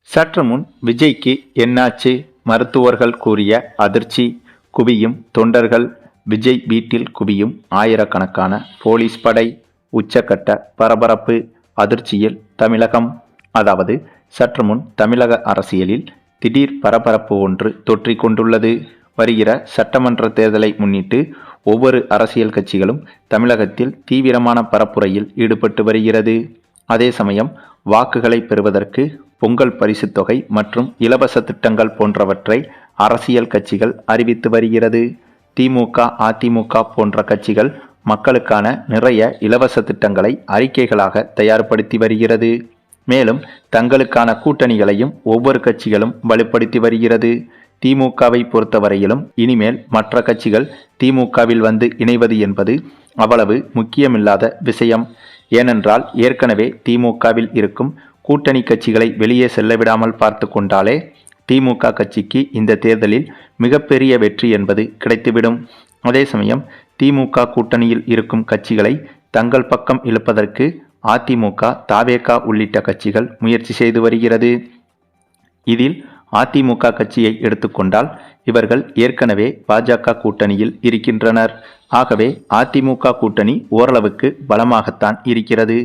சற்று முன் விஜய்க்கு என்னாச்சு? மருத்துவர்கள் கூறிய அதிர்ச்சி. குவியும் தொண்டர்கள். விஜய் வீட்டில் குவியும் ஆயிரக்கணக்கான போலீஸ் படை. உச்சக்கட்ட பரபரப்பு. அதிர்ச்சியில் தமிழகம். அதாவது சற்று முன் தமிழக அரசியலில் திடீர் பரபரப்பு ஒன்று தொற்றிக் கொண்டுள்ளது. வருகிற சட்டமன்ற தேர்தலை முன்னிட்டு ஒவ்வொரு அரசியல் கட்சிகளும் தமிழகத்தில் தீவிரமான பரப்புரையில் ஈடுபட்டு வருகிறது. அதே சமயம் வாக்குகளை பெறுவதற்கு பொங்கல் பரிசுத் தொகை மற்றும் இலவச திட்டங்கள் போன்றவற்றை அரசியல் கட்சிகள் அறிவித்து வருகிறது. திமுக, அதிமுக போன்ற கட்சிகள் மக்களுக்கான நிறைய இலவச திட்டங்களை அறிக்கைகளாக தயார்படுத்தி வருகிறது. மேலும் தங்களுக்கான கூட்டணிகளையும் ஒவ்வொரு கட்சிகளும் வலுப்படுத்தி வருகிறது. திமுகவை பொறுத்தவரையிலும் இனிமேல் மற்ற கட்சிகள் திமுகவில் வந்து இணைவது என்பது அவ்வளவு முக்கியமில்லாத விஷயம். ஏனென்றால் ஏற்கனவே திமுகவில் இருக்கும் கூட்டணி கட்சிகளை வெளியே செல்லவிடாமல் பார்த்து கொண்டாலே திமுக கட்சிக்கு இந்த தேர்தலில் மிகப்பெரிய வெற்றி என்பது கிடைத்துவிடும். அதே சமயம் திமுக கூட்டணியில் இருக்கும் கட்சிகளை தங்கள் பக்கம் இழுப்பதற்கு அதிமுக, தாவேகா உள்ளிட்ட கட்சிகள் முயற்சி செய்து வருகிறது. இதில் அதிமுக கட்சியை எடுத்துக்கொண்டால் இவர்கள் ஏற்கனவே பாஜக கூட்டணியில் இருக்கின்றனர். ஆகவே அதிமுக கூட்டணி ஓரளவுக்கு பலமாகத்தான் இருக்கிறது.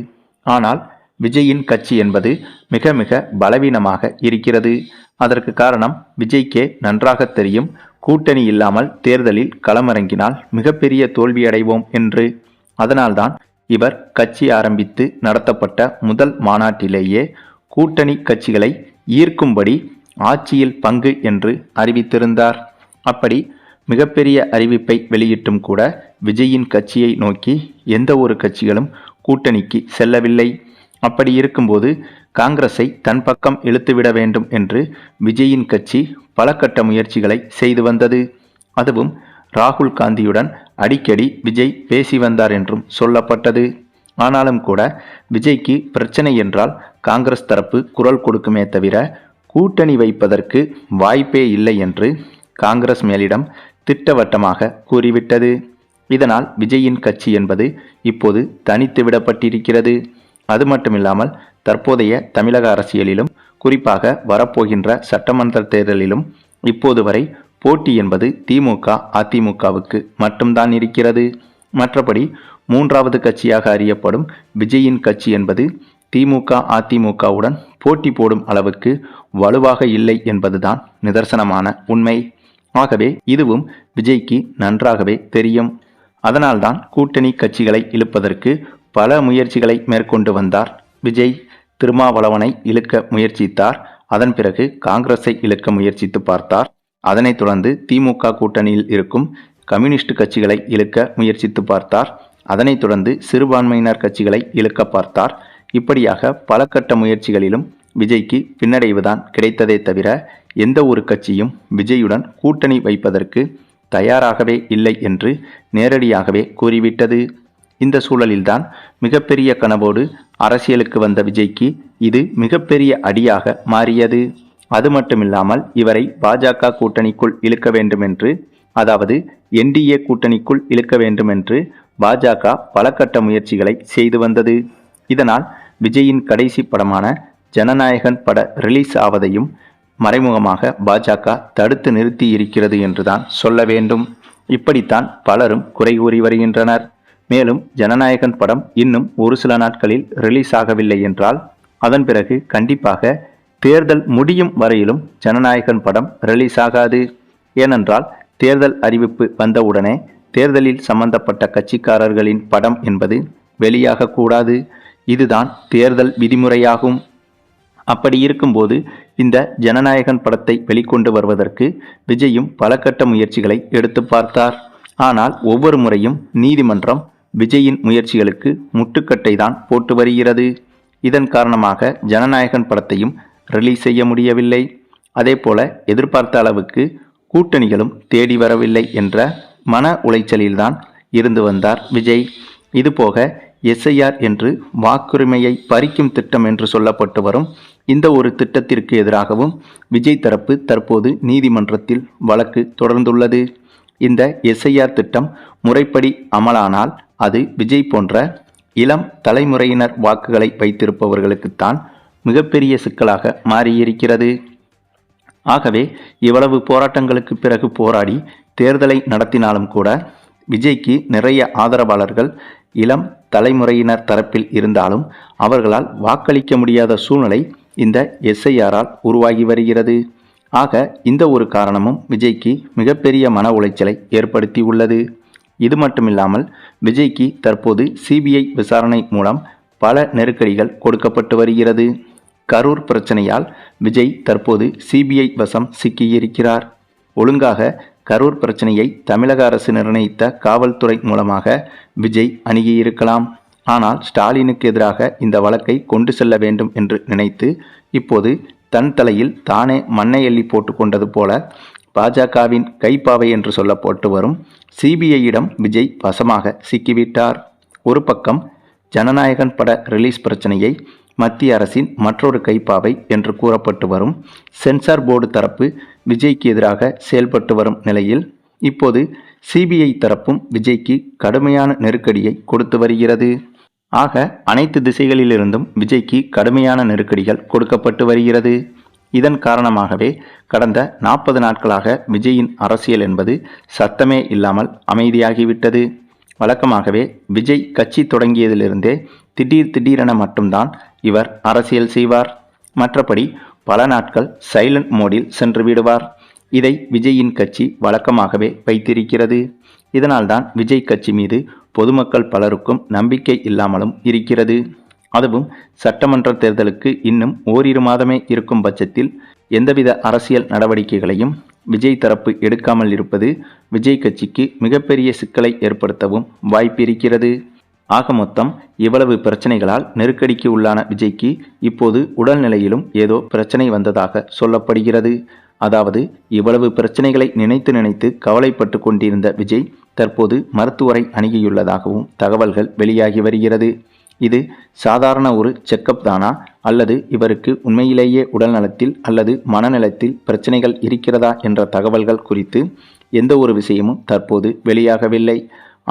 ஆனால் விஜயின் கட்சி என்பது மிக மிக பலவீனமாக இருக்கிறது. அதற்கு காரணம் விஜய்க்கே நன்றாக தெரியும். கூட்டணி இல்லாமல் தேர்தலில் களமிறங்கினால் மிகப்பெரிய தோல்வியடைவோம் என்று. அதனால்தான் இவர் கட்சி ஆரம்பித்து நடத்தப்பட்ட முதல் மாநாட்டிலேயே கூட்டணி கட்சிகளை ஈர்க்கும்படி ஆட்சியில் பங்கு என்று அறிவித்திருந்தார். அப்படி மிகப்பெரிய அறிவிப்பை வெளியிட்டும் கூட விஜயின் கட்சியை நோக்கி எந்த ஒரு கட்சிகளும் கூட்டணிக்கு செல்லவில்லை. அப்படி இருக்கும்போது காங்கிரஸை தன் பக்கம் இழுத்துவிட வேண்டும் என்று விஜயின் கட்சி பல கட்ட முயற்சிகளை செய்து வந்தது. அதுவும் ராகுல் காந்தியுடன் அடிக்கடி விஜய் பேசி வந்தார் என்றும் சொல்லப்பட்டது. ஆனாலும் கூட விஜய்க்கு பிரச்சனை என்றால் காங்கிரஸ் தரப்பு குரல் கொடுக்குமே தவிர கூட்டணி வைப்பதற்கு வாய்ப்பே இல்லை என்று காங்கிரஸ் மேலிடம் திட்டவட்டமாக கூறிவிட்டது. இதனால் விஜயின் கட்சி என்பது இப்போது தனித்து விடப்பட்டிருக்கிறது. அது மட்டுமில்லாமல் தற்போதைய தமிழக அரசியலிலும் குறிப்பாக வரப்போகின்ற சட்டமன்ற தேர்தலிலும் இப்போது வரை போட்டி என்பது திமுக, அதிமுகவுக்கு மட்டும்தான் இருக்கிறது. மற்றபடி மூன்றாவது கட்சியாக அறியப்படும் விஜயின் கட்சி என்பது திமுக, அதிமுகவுடன் போட்டி போடும் அளவுக்கு வலுவாக இல்லை என்பதுதான் நிதர்சனமான உண்மை. ஆகவே இதுவும் விஜய்க்கு நன்றாகவே தெரியும். அதனால்தான் கூட்டணி கட்சிகளை இழுப்பதற்கு பல முயற்சிகளை மேற்கொண்டு வந்தார் விஜய். திருமாவளவனை இழுக்க முயற்சித்தார். அதன் பிறகு காங்கிரஸை இழுக்க முயற்சித்து பார்த்தார். அதனைத் தொடர்ந்து திமுக கூட்டணியில் இருக்கும் கம்யூனிஸ்ட் கட்சிகளை இழுக்க முயற்சித்து பார்த்தார். அதனைத் தொடர்ந்து சிறுபான்மையினர் கட்சிகளை இழுக்க பார்த்தார். இப்படியாக பல கட்ட முயற்சிகளிலும் விஜய்க்கு பின்னடைவுதான் கிடைத்ததே தவிர எந்த ஒரு கட்சியும் விஜயுடன் கூட்டணி வைப்பதற்கு தயாராகவே இல்லை என்று நேரடியாகவே கூறிவிட்டது. இந்த சூழலில்தான் மிகப்பெரிய கனவோடு அரசியலுக்கு வந்த விஜய்க்கு இது மிகப்பெரிய அடியாக மாறியது. அது மட்டுமில்லாமல் இவரை பாஜக கூட்டணிக்குள் இழுக்க வேண்டும் என்று, அதாவது என்டிஏ கூட்டணிக்குள் இழுக்க வேண்டும் என்று பாஜக பல கட்ட முயற்சிகளை செய்து வந்தது. இதனால் விஜயின் கடைசி படமான ஜனநாயகன் பட ரிலீஸ் ஆவதையும் மறைமுகமாக பாஜக தடுத்து நிறுத்தி இருக்கிறது என்றுதான் சொல்ல வேண்டும். இப்படித்தான் பலரும் குறை கூறி வருகின்றனர். மேலும் ஜனநாயகன் படம் இன்னும் ஒரு சில நாட்களில் ரிலீஸ் ஆகவில்லை என்றால் அதன் பிறகு கண்டிப்பாக தேர்தல் முடியும் வரையிலும் ஜனநாயகன் படம் ரிலீஸ் ஆகாது. ஏனென்றால் தேர்தல் அறிவிப்பு வந்தவுடனே தேர்தலில் சம்பந்தப்பட்ட கட்சிக்காரர்களின் படம் என்பது வெளியாக கூடாது. இதுதான் தேர்தல் விதிமுறையாகும். அப்படி இருக்கும்போது இந்த ஜனநாயகன் படத்தை வெளிக்கொண்டு வருவதற்கு விஜயும் பல கட்ட முயற்சிகளை எடுத்து பார்த்தார். ஆனால் ஒவ்வொரு முறையும் நீதிமன்றம் விஜயின் முயற்சிகளுக்கு முட்டுக்கட்டை தான் போட்டு வருகிறது. இதன் காரணமாக ஜனநாயகன் படத்தையும் ரிலீஸ் செய்ய முடியவில்லை. அதேபோல எதிர்பார்த்த அளவுக்கு கூட்டணிகளும் தேடி வரவில்லை என்ற மன உளைச்சலில்தான் இருந்து வந்தார் விஜய். இதுபோக எஸ்ஐஆர் என்று வாக்குரிமையை பறிக்கும் திட்டம் என்று சொல்லப்பட்டு வரும் இந்த ஒரு திட்டத்திற்கு எதிராகவும் விஜய் தரப்பு தற்போது நீதிமன்றத்தில் வழக்கு தொடர்ந்துள்ளது. இந்த எஸ்ஐஆர் திட்டம் முறைப்படி அமலானால் அது விஜய் போன்ற இளம் தலைமுறையினர் வாக்குகளை வைத்திருப்பவர்களுக்குத்தான் மிகப்பெரிய சிக்கலாக மாறியிருக்கிறது. ஆகவே இவ்வளவு போராட்டங்களுக்கு பிறகு போராடி தேர்தலை நடத்தினாலும் கூட விஜய்க்கு நிறைய ஆதரவாளர்கள் இளம் தலைமுறையினர் தரப்பில் இருந்தாலும் அவர்களால் வாக்களிக்க முடியாத சூழ்நிலை இந்த எஸ்ஐஆரால் உருவாகி வருகிறது. ஆக இந்த ஒரு காரணமும் விஜய்க்கு மிகப்பெரிய மன உளைச்சலை ஏற்படுத்தி உள்ளது. இது மட்டுமில்லாமல் விஜய்க்கு தற்போது சிபிஐ விசாரணை மூலம் பல நெருக்கடிகள் கொடுக்கப்பட்டு வருகிறது. கரூர் பிரச்சனையால் விஜய் தற்போது சிபிஐ வசம் சிக்கியிருக்கிறார். ஒழுங்காக கரூர் பிரச்சனையை தமிழக அரசு நிர்ணயித்த காவல்துறை மூலமாக விஜய் அணுகியிருக்கலாம். ஆனால் ஸ்டாலினுக்கு எதிராக இந்த வழக்கை கொண்டு செல்ல வேண்டும் என்று நினைத்து இப்போது தன் தலையில் தானே மண்ணை எள்ளி போட்டு கொண்டது போல பாஜகவின் கைப்பாவை என்று சொல்லப்பட்டு வரும் சிபிஐயிடம் விஜய் வசமாக சிக்கிவிட்டார். ஒரு பக்கம் ஜனநாயகன் பட ரிலீஸ் பிரச்சனையை மத்திய அரசின் மற்றொரு கைப்பாவை என்று கூறப்பட்டு வரும் சென்சார் போர்டு தரப்பு விஜய்க்கு எதிராக செயல்பட்டு வரும் நிலையில் இப்போது சிபிஐ தரப்பும் விஜய்க்கு கடுமையான நெருக்கடியை கொடுத்து வருகிறது. ஆக அனைத்து திசைகளிலிருந்தும் விஜய்க்கு கடுமையான நெருக்கடிகள் கொடுக்கப்பட்டு வருகிறது. இதன் காரணமாகவே கடந்த 40 நாட்களாக விஜயின் அரசியல் என்பது சத்தமே இல்லாமல் அமைதியாகிவிட்டது. வழக்கமாகவே விஜய் கட்சி தொடங்கியதிலிருந்தே திடீரென மட்டும்தான் இவர் அரசியல் செய்வார். மற்றபடி பல நாட்கள் சைலண்ட் மோடில் சென்று விடுவார். இதை விஜயின் கட்சி வழக்கமாகவே வைத்திருக்கிறது. இதனால்தான் விஜய் கட்சி மீது பொதுமக்கள் பலருக்கும் நம்பிக்கை இல்லாமலும் இருக்கிறது. அதுவும் சட்டமன்ற தேர்தலுக்கு இன்னும் ஓரிரு மாதமே இருக்கும் பட்சத்தில் எந்தவித அரசியல் நடவடிக்கைகளையும் விஜய் தரப்பு எடுக்காமல் இருப்பது விஜய் கட்சிக்கு மிகப்பெரிய சிக்கலை ஏற்படுத்தவும் வாய்ப்பிருக்கிறது. ஆக மொத்தம் இவ்வளவு பிரச்சனைகளால் நெருக்கடிக்கு உள்ளான விஜய்க்கு இப்போது உடல்நிலையிலும் ஏதோ பிரச்சனை வந்ததாக சொல்லப்படுகிறது. அதாவது இவ்வளவு பிரச்சனைகளை நினைத்து கவலைப்பட்டு கொண்டிருந்த விஜய் தற்போது மருத்துவரை அணுகியுள்ளதாகவும் தகவல்கள் வெளியாகி வருகிறது. இது சாதாரண ஒரு செக்கப் தானா, அல்லது இவருக்கு உண்மையிலேயே உடல்நலத்தில் அல்லது மனநலத்தில் பிரச்சனைகள் இருக்கிறதா என்ற தகவல்கள் குறித்து எந்த ஒரு விஷயமும் தற்போது வெளியாகவில்லை.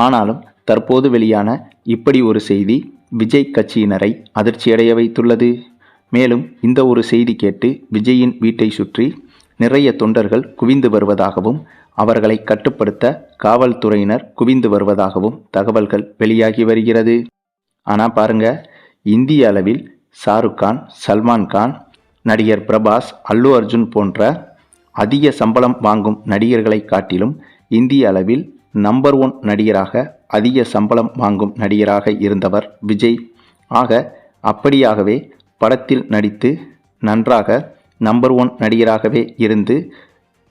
ஆனாலும் தற்போது வெளியான இப்படி ஒரு செய்தி விஜய் கட்சியினரை அதிர்ச்சியடைய வைத்துள்ளது. மேலும் இந்த ஒரு செய்தி கேட்டு விஜயின் வீட்டை சுற்றி நிறைய தொண்டர்கள் குவிந்து வருவதாகவும் அவர்களை கட்டுப்படுத்த காவல்துறையினர் குவிந்து வருவதாகவும் தகவல்கள் வெளியாகி வருகிறது. ஆனால் பாருங்க, இந்திய அளவில் ஷாருக் கான், சல்மான் கான், நடிகர் பிரபாஸ், அல்லு அர்ஜுன் போன்ற அதிக சம்பளம் வாங்கும் நடிகர்களை காட்டிலும் இந்திய அளவில் நம்பர் 1 நடிகராக அதிக சம்பளம் வாங்கும் நடிகராக இருந்தவர் விஜய். ஆக அப்படியாகவே படத்தில் நடித்து நன்றாக நம்பர் 1 நடிகராகவே இருந்து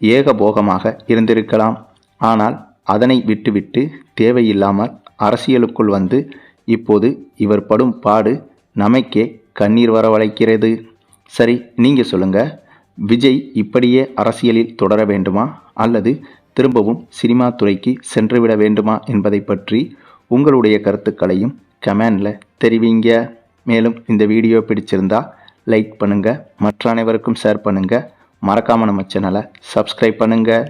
ஏகபோகமாக இருந்திருக்கலாம். ஆனால் அதனை விட்டுவிட்டு தேவையில்லாமல் அரசியலுக்குள் வந்து இப்போது இவர் படும் பாடு நமக்கே கண்ணீர் வரவழைக்கிறது. சரி, நீங்கள் சொல்லுங்கள், விஜய் இப்படியே அரசியலில் தொடர வேண்டுமா அல்லது திரும்பவும் சினிமா துறைக்கு சென்றுவிட வேண்டுமா என்பதை பற்றி உங்களுடைய கருத்துக்களையும் கமெண்டில் தெரிவிங்க. மேலும் இந்த வீடியோ பிடிச்சிருந்தா லைக் பண்ணுங்கள், மற்ற அனைவருக்கும் ஷேர் பண்ணுங்கள், மறக்காமல் நம்ம சேனலை சப்ஸ்கிரைப் பண்ணுங்கள்.